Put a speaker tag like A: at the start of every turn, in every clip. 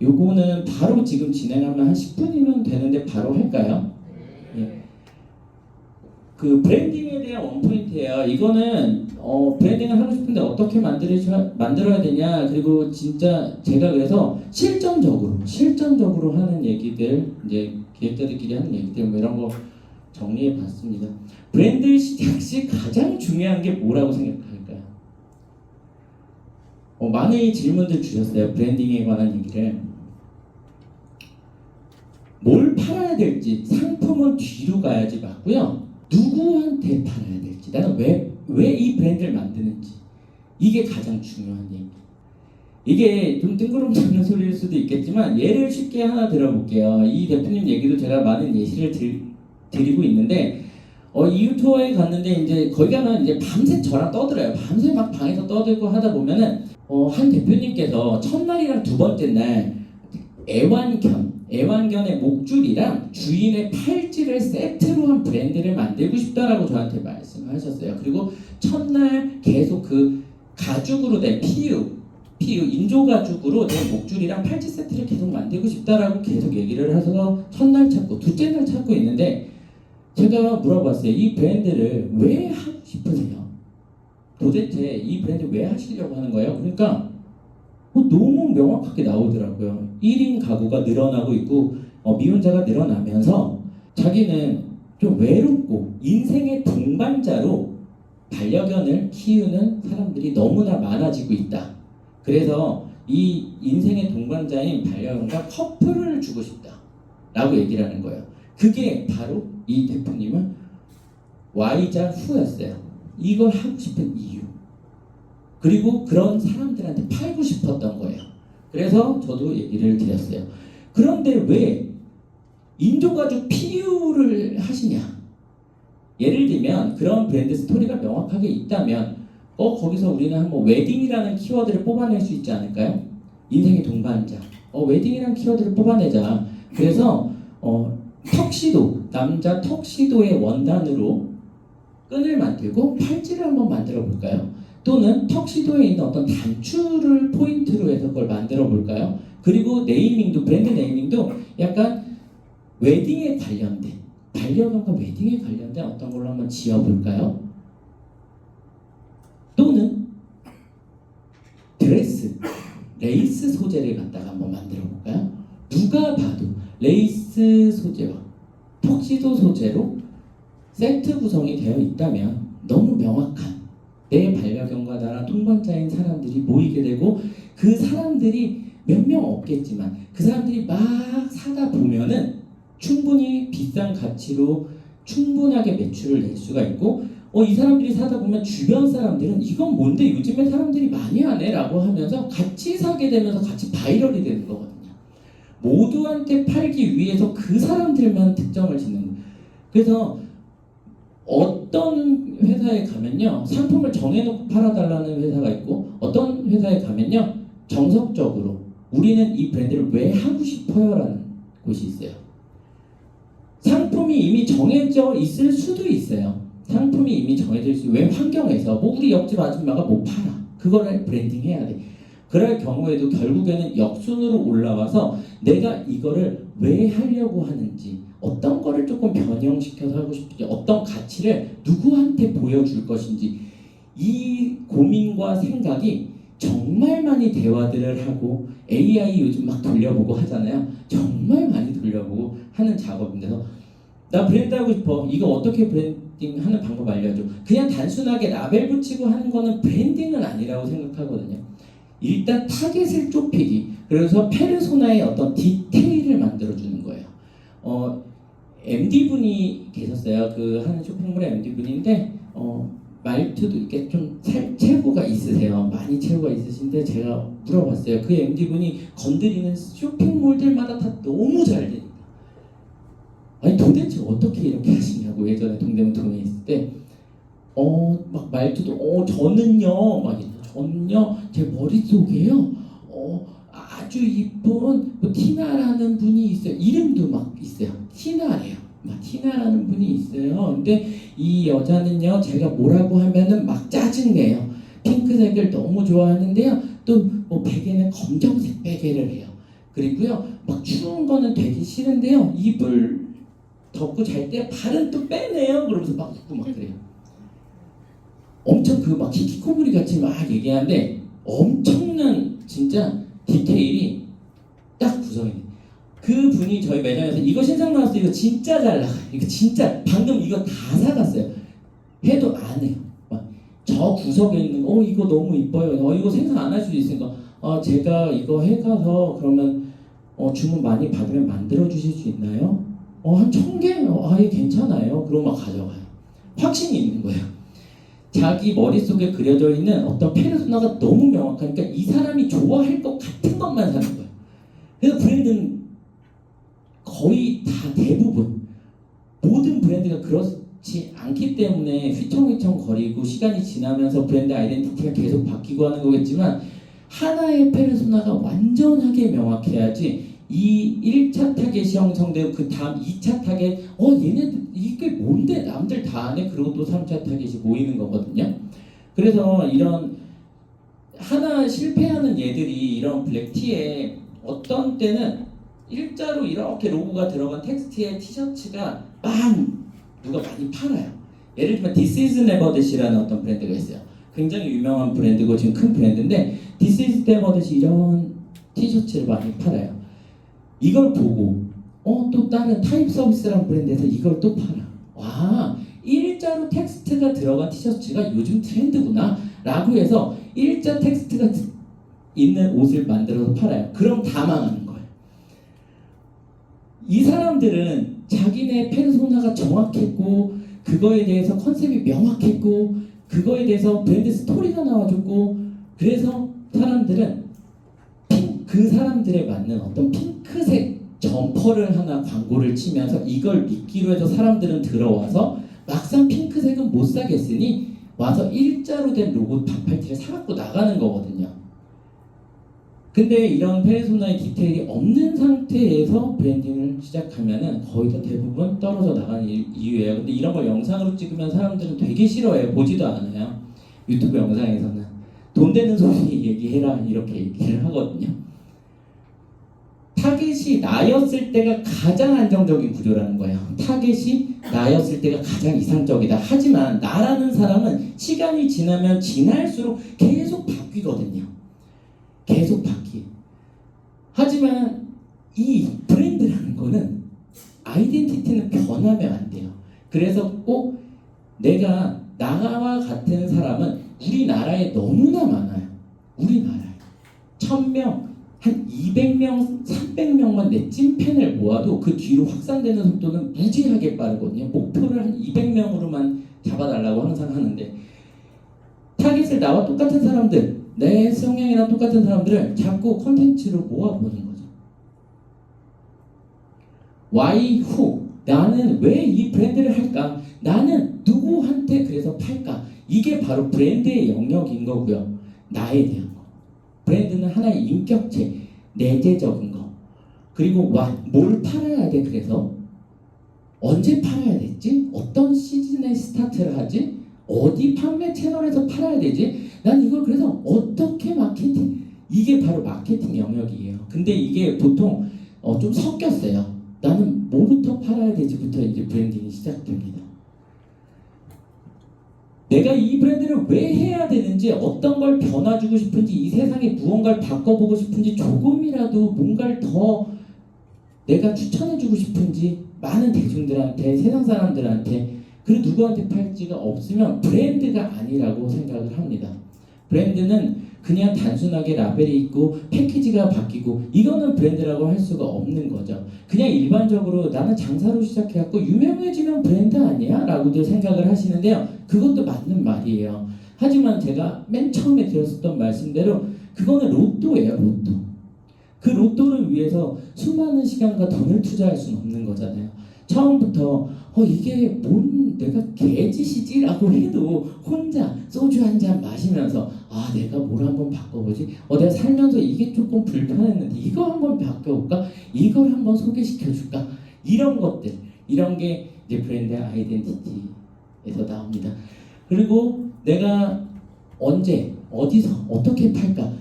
A: 요거는 바로 지금 진행하면 한 10분이면 되는데 바로 할까요? 예. 그 브랜딩에 대한 원포인트예요. 이거는 브랜딩을 하고 싶은데 어떻게 만들어야 되냐, 그리고 진짜 제가 그래서 실전적으로 하는 얘기들, 이제 기획자들끼리 하는 얘기들 뭐 이런 거 정리해 봤습니다. 브랜드 시작 시 가장 중요한 게 뭐라고 생각할까요? 많은 질문들 주셨어요. 브랜딩에 관한 얘기를. 뭘 팔아야 될지, 상품은 뒤로 가야지 맞고요. 누구한테 팔아야 될지, 나는 왜 이 브랜드를 만드는지, 이게 가장 중요한 얘기. 이게 좀 뜬구름잡는 소리일 수도 있겠지만 예를 쉽게 하나 들어볼게요. 이 대표님 얘기도 제가 많은 예시를 드리고 있는데, 이웃 투어에 갔는데 이제 거기 가면 이제 밤새 저랑 떠들어요. 밤새 막 방에서 떠들고 하다 보면은 한 대표님께서 첫날이랑 두 번째 날 애완견의 목줄이랑 주인의 팔찌를 세트로 한 브랜드를 만들고 싶다라고 저한테 말씀하셨어요. 그리고 첫날 계속 그 가죽으로 된 PU 인조 가죽으로 된 목줄이랑 팔찌 세트를 계속 만들고 싶다라고 계속 얘기를 해서 첫날 찾고 둘째 날 찾고 있는데, 제가 물어봤어요. 이 브랜드를 왜 하고 싶으세요? 도대체 이 브랜드 왜 하시려고 하는 거예요? 그러니까 너무 명확하게 나오더라고요. 1인 가구가 늘어나고 있고 미혼자가 늘어나면서 자기는 좀 외롭고 인생의 동반자로 반려견을 키우는 사람들이 너무나 많아지고 있다. 그래서 이 인생의 동반자인 반려견과 커플을 주고 싶다 라고 얘기를 하는 거예요. 그게 바로 이 대표님은 Y자 후였어요. 이걸 하고 싶은 이유, 그리고 그런 사람들한테 팔고 싶었던 거예요. 그래서 저도 얘기를 드렸어요. 그런데 왜 인조가죽 PU를 하시냐? 예를 들면 그런 브랜드 스토리가 명확하게 있다면 거기서 우리는 한번 웨딩이라는 키워드를 뽑아낼 수 있지 않을까요? 인생의 동반자. 웨딩이라는 키워드를 뽑아내자. 그래서 턱시도, 남자 턱시도의 원단으로 끈을 만들고 팔찌를 한번 만들어 볼까요? 또는 턱시도에 있는 어떤 단추를 포인트로 해서 그걸 만들어 볼까요? 그리고 네이밍도, 브랜드 네이밍도 약간 웨딩에 관련된, 반려견과 웨딩에 관련된 어떤 걸로 한번 지어볼까요? 또는 드레스, 레이스 소재를 갖다가 한번 만들어 볼까요? 누가 봐도 레이스 소재와 턱시도 소재로 세트 구성이 되어 있다면 너무 명확한 내 반려견과 나랑 동반자인 사람들이 모이게 되고, 그 사람들이 몇 명 없겠지만 그 사람들이 막 사다 보면은 충분히 비싼 가치로 충분하게 매출을 낼 수가 있고, 이 사람들이 사다 보면 주변 사람들은 이건 뭔데 요즘에 사람들이 많이 하네 라고 하면서 같이 사게 되면서 같이 바이럴이 되는 거거든요. 모두한테 팔기 위해서 그 사람들만 특정을 짓는 거예요. 그래서 어떤 회사에 가면요, 상품을 정해놓고 팔아달라는 회사가 있고, 어떤 회사에 가면요, 정석적으로 우리는 이 브랜드를 왜 하고 싶어요? 라는 곳이 있어요. 상품이 이미 정해져 있을 수도 있어요. 상품이 이미 정해져 있을 왜 환경에서 우리 옆집 아줌마가 못 팔아, 그거를 브랜딩 해야 돼. 그럴 경우에도 결국에는 역순으로 올라와서 내가 이거를 왜 하려고 하는지, 어떤 거를 조금 변형시켜서 하고 싶은지, 어떤 가치를 누구한테 보여줄 것인지, 이 고민과 생각이 정말 많이 대화들을 하고, AI 요즘 막 돌려보고 하잖아요. 정말 많이 돌려보고 하는 작업인데서, 나 브랜드 하고 싶어, 이거 어떻게 브랜딩 하는 방법 알려줘. 그냥 단순하게 라벨 붙이고 하는 거는 브랜딩은 아니라고 생각하거든요. 일단 타겟을 좁히기, 그래서 페르소나의 어떤 디테일을 만들어주는 거예요. MD분이 계셨어요. 그 하는 쇼핑몰의 MD분인데 말투도 이렇게 좀 체구가 있으세요. 많이 체구가 있으신데 제가 물어봤어요. 그 MD분이 건드리는 쇼핑몰들마다 다 너무 잘 되니까, 아니 도대체 어떻게 이렇게 하시냐고. 예전에 동대문 동에 있을 때 막 말투도 저는요 제 머릿속에요 아주 이쁜 티나라는 분이 있어요. 이름도 막 있어요. 티나래요. 막 티나라는 분이 있어요. 근데 이 여자는요, 제가 뭐라고 하면은 막 짜증내요. 핑크색을 너무 좋아하는데요, 또 베개는 검정색 베개를 해요. 그리고요 막 추운 거는 되게 싫은데요 이불 덮고 잘 때 발은 또 빼네요 그러면서 막 웃고 막 그래요. 엄청 그 막 히키코모리 같이 막 얘기하는데 엄청난 진짜 디테일이 딱 구성이 돼요. 그 분이 저희 매장에서 이거 신상 나왔어 이거 진짜 잘 나가요 이거 진짜 방금 이거 다 사갔어요 해도 안 해요. 막 저 구석에 있는 거 이거 너무 이뻐요 이거 생산 안 할 수도 있으니까 제가 이거 해가서 그러면 주문 많이 받으면 만들어 주실 수 있나요? 한 1000개? 예 괜찮아요. 그럼 막 가져가요. 확신이 있는 거예요. 자기 머릿속에 그려져 있는 어떤 페르소나가 너무 명확하니까 이 사람이 좋아할 것 같은 것만 사는 거예요. 그래서 브랜드는 거의 다 대부분 모든 브랜드가 그렇지 않기 때문에 휘청휘청 거리고 시간이 지나면서 브랜드 아이덴티티가 계속 바뀌고 하는 거겠지만 하나의 페르소나가 완전하게 명확해야지 이 1차 타겟이 형성되고 그 다음 2차 타겟 얘네들 이게 뭔데 남들 다 아네 그리고 또 3차 타겟이 모이는 거거든요. 그래서 이런 하나 실패하는 얘들이 이런 블랙티에 어떤 때는 일자로 이렇게 로고가 들어간 텍스트의 티셔츠가 누가 많이 팔아요. 예를 들면 This is Never That이라는 어떤 브랜드가 있어요. 굉장히 유명한 브랜드고 지금 큰 브랜드인데 This is Never That 이런 티셔츠를 많이 팔아요. 이걸 보고 또 다른 타입 서비스라는 브랜드에서 이걸 또 팔아. 와 일자로 텍스트가 들어간 티셔츠가 요즘 트렌드구나 라고 해서 일자 텍스트가 있는 옷을 만들어서 팔아요. 그럼 다 망하는 거예요. 이 사람들은 자기네 페르소나가 정확했고 그거에 대해서 컨셉이 명확했고 그거에 대해서 브랜드 스토리가 나와줬고 그래서 사람들은 그 사람들에 맞는 어떤 핑크색 점퍼를 하나 광고를 치면서 이걸 미끼로 해서 사람들은 들어와서 막상 핑크색은 못 사겠으니 와서 일자로 된 로고 반팔티를 사갖고 나가는 거거든요. 근데 이런 페르소나의 디테일이 없는 상태에서 브랜딩을 시작하면은 거의 다 대부분 떨어져 나가는 이유예요. 근데 이런 걸 영상으로 찍으면 사람들은 되게 싫어해요. 보지도 않아요. 유튜브 영상에서는 돈 되는 소리 얘기해라 이렇게 얘기를 하거든요. 타겟이 나였을 때가 가장 안정적인 구조라는 거예요. 타겟이 나였을 때가 가장 이상적이다. 하지만 나라는 사람은 시간이 지나면 지날수록 계속 바뀌거든요. 계속 바뀌. 하지만 이 브랜드라는 거는 아이덴티티는 변하면 안 돼요. 그래서 꼭 내가 나와 같은 사람은 우리나라에 너무나 많아요. 우리나라에 1000명 한 200명, 300명만 내 찐팬을 모아도 그 뒤로 확산되는 속도는 무지하게 빠르거든요. 목표를 한 200명으로만 잡아달라고 항상 하는데 타겟을 나와 똑같은 사람들, 내 성향이랑 똑같은 사람들을 자꾸 컨텐츠로 모아보는 거죠. Why, who? 나는 왜 이 브랜드를 할까? 나는 누구한테 그래서 팔까? 이게 바로 브랜드의 영역인 거고요. 나에 대한 거. 브랜드는 하나의 인격체, 내재적인 거. 그리고 뭘 팔아야 돼? 그래서 언제 팔아야 되지? 어떤 시즌에 스타트를 하지? 어디 판매 채널에서 팔아야 되지? 난 이걸 그래서 어떻게 마케팅? 이게 바로 마케팅 영역이에요. 근데 이게 보통 좀 섞였어요. 나는 뭐부터 팔아야 되지부터 이제 브랜딩이 시작됩니다. 내가 이 브랜드를 왜 해야 되는지, 어떤 걸 변화주고 싶은지, 이 세상에 무언가를 바꿔보고 싶은지, 조금이라도 뭔가를 더 내가 추천해주고 싶은지 많은 대중들한테, 세상 사람들한테, 그리고 누구한테 팔지가 없으면 브랜드가 아니라고 생각을 합니다. 브랜드는 그냥 단순하게 라벨이 있고 패키지가 바뀌고 이거는 브랜드라고 할 수가 없는 거죠. 그냥 일반적으로 나는 장사로 시작해갖고 유명해지면 브랜드 아니야? 라고도 생각을 하시는데요. 그것도 맞는 말이에요. 하지만 제가 맨 처음에 드렸었던 말씀대로 그거는 로또예요. 로또. 그 로또를 위해서 수많은 시간과 돈을 투자할 수는 없는 거잖아요. 처음부터 이게 뭔 내가 개짓이지? 라고 해도 혼자 소주 한 잔 마시면서 내가 뭘 한번 바꿔보지? 내가 살면서 이게 조금 불편했는데 이거 한번 바꿔볼까? 이걸 한번 소개시켜줄까? 이런 것들, 이런 게 이제 브랜드의 아이덴티티에서 나옵니다. 그리고 내가 언제, 어디서, 어떻게 팔까?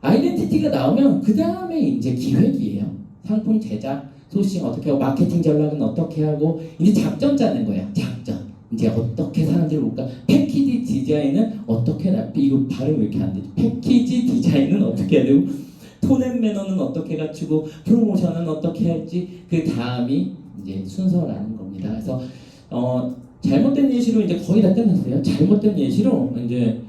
A: 아이덴티티가 나오면 그 다음에 이제 기획이에요. 상품 제작, 소싱 어떻게 하고, 마케팅 전략은 어떻게 하고, 이제 작전 짜는 거예요. 작전. 이제 어떻게 사람들을 볼까? 패키지 디자인은 어떻게 이거 발음 왜 이렇게 안 되지? 패키지 디자인은 어떻게 해야 되고, 톤앤 매너는 어떻게 갖추고, 프로모션은 어떻게 할지, 그 다음이 이제 순서라는 겁니다. 그래서 잘못된 예시로 이제 거의 다 끝났어요. 잘못된 예시로 이제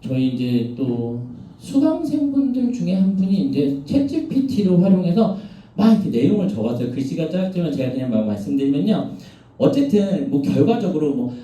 A: 저희 이제 또 수강생분들 중에 한 분이 이제 챗GPT를 활용해서 막 이렇게 내용을 적었어요. 글씨가 짧지만 제가 그냥 막 말씀드리면요. 어쨌든 뭐 결과적으로 뭐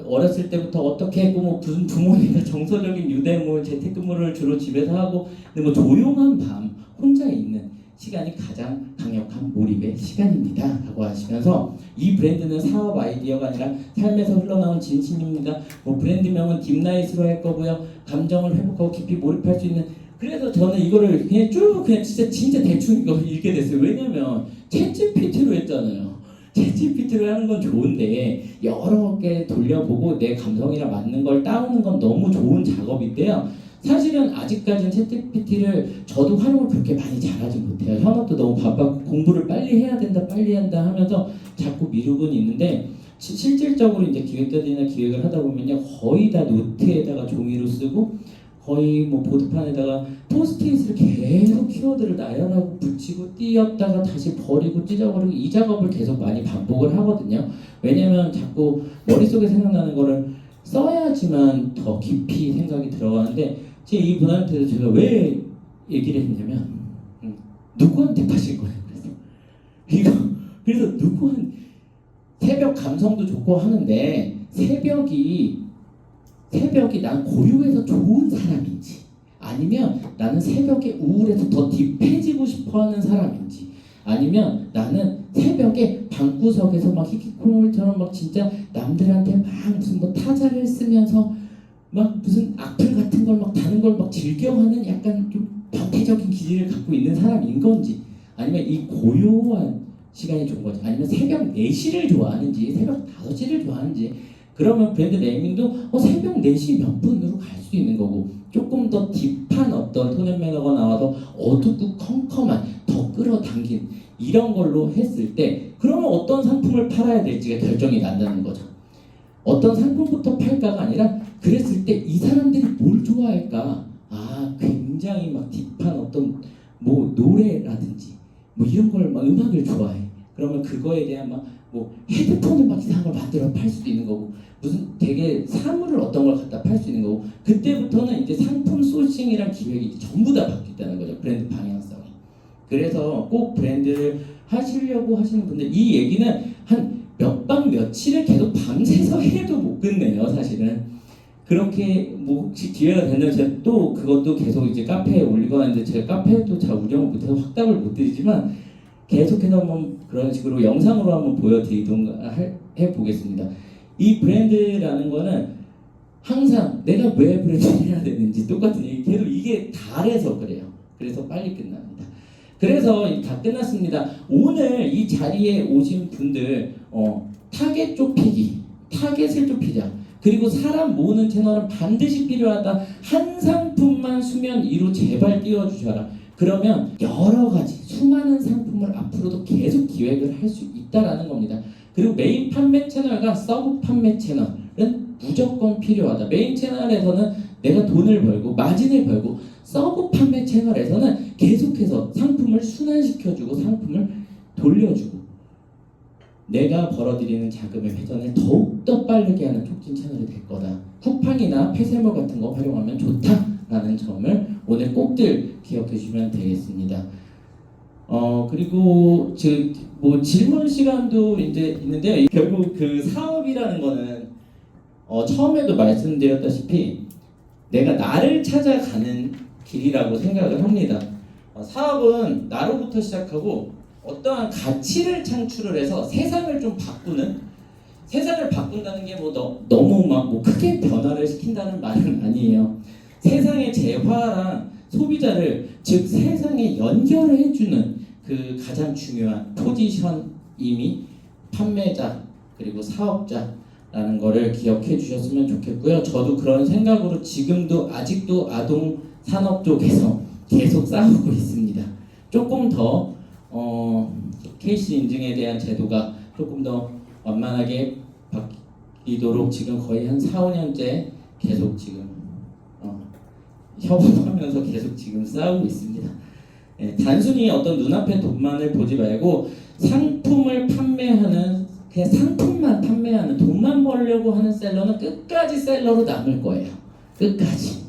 A: 어렸을 때부터 어떻게 했고 뭐 무슨 부모님과 정서적인 유대물 재택근무를 주로 집에서 하고 근데 뭐 조용한 밤 혼자 있는 시간이 가장 강력한 몰입의 시간입니다 라고 하시면서 이 브랜드는 사업 아이디어가 아니라 삶에서 흘러나온 진심입니다. 뭐 브랜드명은 딥나잇으로 할 거고요. 감정을 회복하고 깊이 몰입할 수 있는 그래서 저는 이거를 그냥 쭉 그냥 진짜 대충 이거 읽게 됐어요. 왜냐면 챗GPT로 했잖아요. 챗GPT로 하는 건 좋은데 여러 개 돌려보고 내 감성이랑 맞는 걸 따오는 건 너무 좋은 작업인데요. 사실은 아직까지는 챗GPT를 저도 활용을 그렇게 많이 잘하지 못해요. 현업도 너무 바빴고 공부를 빨리 해야 된다 빨리 한다 하면서 자꾸 미루고는 있는데 실질적으로 이제 기획자들이나 기획을 하다 보면요 거의 다 노트에다가 종이로 쓰고 거의 뭐 보드판에다가 포스트잇을 계속 키워드를 나열하고 붙이고 띄었다가 다시 버리고 찢어버리고 이 작업을 계속 많이 반복을 하거든요. 왜냐면 자꾸 머릿속에 생각나는 거를 써야지만 더 깊이 생각이 들어가는데 제 이분한테도 제가 왜 얘기를 했냐면 누구한테 파실 거예요. 그래서 누구한 새벽 감성도 좋고 하는데 새벽이 난 고요해서 좋은 사람인지 아니면 나는 새벽에 우울해서 더 딥해지고 싶어하는 사람인지 아니면 나는 새벽에 방구석에서 막 히키코모리처럼 막 진짜 남들한테 막 무슨 뭐 타자를 쓰면서 막 무슨 악플 같은 걸 막 다는 걸 막 즐겨하는 약간 좀 변태적인 기질을 갖고 있는 사람인 건지 아니면 이 고요한 시간이 좋은 건지 아니면 새벽 4시를 좋아하는지 새벽 5시를 좋아하는지 그러면 브랜드 네이밍도 새벽 4시 몇 분으로 갈 수 있는 거고 조금 더 딥한 어떤 톤앤 매너가 나와서 어둡고 컴컴한 더 끌어당긴 이런 걸로 했을 때 그러면 어떤 상품을 팔아야 될지가 결정이 난다는 거죠. 어떤 상품부터 팔까가 아니라 그랬을 때 이 사람들이 뭘 좋아할까? 굉장히 막 딥한 어떤 뭐 노래라든지 뭐 이런 걸 막 음악을 좋아해. 그러면 그거에 대한 막 뭐 헤드폰을 막 이상한 걸 만들어 팔 수도 있는 거고 무슨 되게 사물을 어떤 걸 갖다 팔 수 있는 거고 그때부터는 이제 상품 소싱이랑 기획이 전부 다 바뀌었다는 거죠. 브랜드 방향성이. 그래서 꼭 브랜드를 하시려고 하시는 분들 이 얘기는 한 몇 박 며칠을 계속 밤새서 해도 못 끝내요. 사실은 그렇게 뭐 혹시 기회가 된다면 제가 또 그것도 계속 이제 카페에 올리고 하는데 제가 카페도 잘 운영을 못해서 확답을 못 드리지만 계속해서 한번 그런 식으로 영상으로 한번 보여드리던가 해보겠습니다. 이 브랜드라는 거는 항상 내가 왜 브랜드를 해야 되는지 똑같은 얘기 계속 이게 달해서 그래요. 그래서 빨리 끝납니다. 그래서 다 끝났습니다. 오늘 이 자리에 오신 분들 타겟 좁히기, 타겟을 좁히자. 그리고 사람 모으는 채널은 반드시 필요하다. 한 상품만 수면 위로 제발 띄워주셔라. 그러면 여러 가지 수많은 상품을 앞으로도 계속 기획을 할 수 있다라는 겁니다. 그리고 메인 판매 채널과 서브 판매 채널은 무조건 필요하다. 메인 채널에서는 내가 돈을 벌고 마진을 벌고 서브 판매 채널에서는 계속해서 상품을 순환시켜주고 상품을 돌려주고 내가 벌어들이는 자금의 회전을 더욱더 빠르게 하는 촉진 채널이 될 거다. 쿠팡이나 폐쇄몰 같은 거 활용하면 좋다라는 점을 오늘 꼭들 기억해 주시면 되겠습니다. 그리고 뭐 질문 시간도 이제 있는데요. 결국 그 사업이라는 거는 처음에도 말씀드렸다시피 내가 나를 찾아가는 길이라고 생각을 합니다. 사업은 나로부터 시작하고 어떠한 가치를 창출을 해서 세상을 좀 바꾸는 세상을 바꾼다는 게 뭐 너무 막 뭐 크게 변화를 시킨다는 말은 아니에요. 세상의 재화랑 소비자를 즉 세상에 연결을 해주는 그 가장 중요한 포지션임이 판매자 그리고 사업자라는 거를 기억해 주셨으면 좋겠고요. 저도 그런 생각으로 지금도 아직도 아동 산업 쪽에서 계속 싸우고 있습니다. 조금 더 KC 인증에 대한 제도가 조금 더 완만하게 바뀌도록 지금 거의 한 4, 5년째 계속 지금 협업하면서 계속 지금 싸우고 있습니다. 단순히 어떤 눈앞의 돈만을 보지 말고 상품을 판매하는, 그냥 상품만 판매하는, 돈만 벌려고 하는 셀러는 끝까지 셀러로 남을 거예요. 끝까지.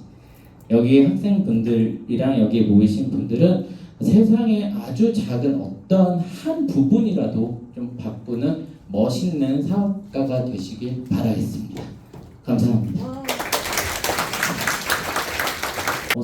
A: 여기 학생분들이랑 여기에 모이신 분들은 세상에 아주 작은 어떤 한 부분이라도 좀 바꾸는 멋있는 사업가가 되시길 바라겠습니다. 감사합니다.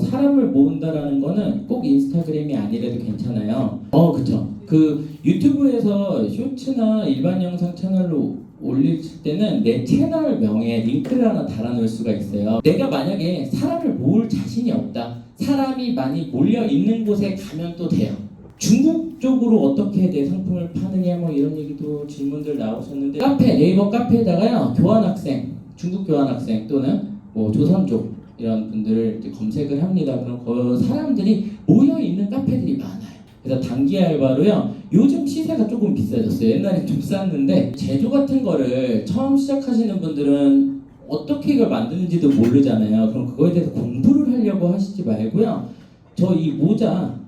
A: 사람을 모은다라는 거는 꼭 인스타그램이 아니라도 괜찮아요. 그쵸. 그 유튜브에서 쇼츠나 일반 영상 채널로 올릴 때는 내 채널 명에 링크를 하나 달아놓을 수가 있어요. 내가 만약에 사람을 모을 자신이 없다, 사람이 많이 몰려 있는 곳에 가면 또 돼요. 중국 쪽으로 어떻게 내 상품을 파느냐 뭐 이런 얘기도 질문들 나오셨는데, 네이버 카페에다가요, 교환학생, 중국 교환학생 또는 뭐 조선 쪽 이런 분들을 이제 검색을 합니다. 그럼 그 사람들이 모여 있는 카페들이 많아요. 그래서 단기 알바로요, 요즘 시세가 조금 비싸졌어요. 옛날에 좀 쌌는데, 제조 같은 거를 처음 시작하시는 분들은 어떻게 이걸 만드는지도 모르잖아요. 그럼 그거에 대해서 공부를 하려고 하시지 말고요, 저 이 모자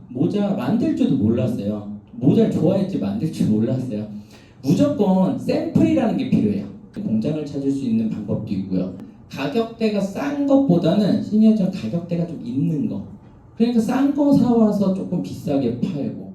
A: 만들 줄도 몰랐어요. 모자를 좋아했지 만들 줄 몰랐어요. 무조건 샘플이라는 게 필요해요. 공장을 찾을 수 있는 방법도 있고요. 가격대가 싼 것보다는 시니어처럼 가격대가 좀 있는 거, 그러니까 싼 거 사와서 조금 비싸게 팔고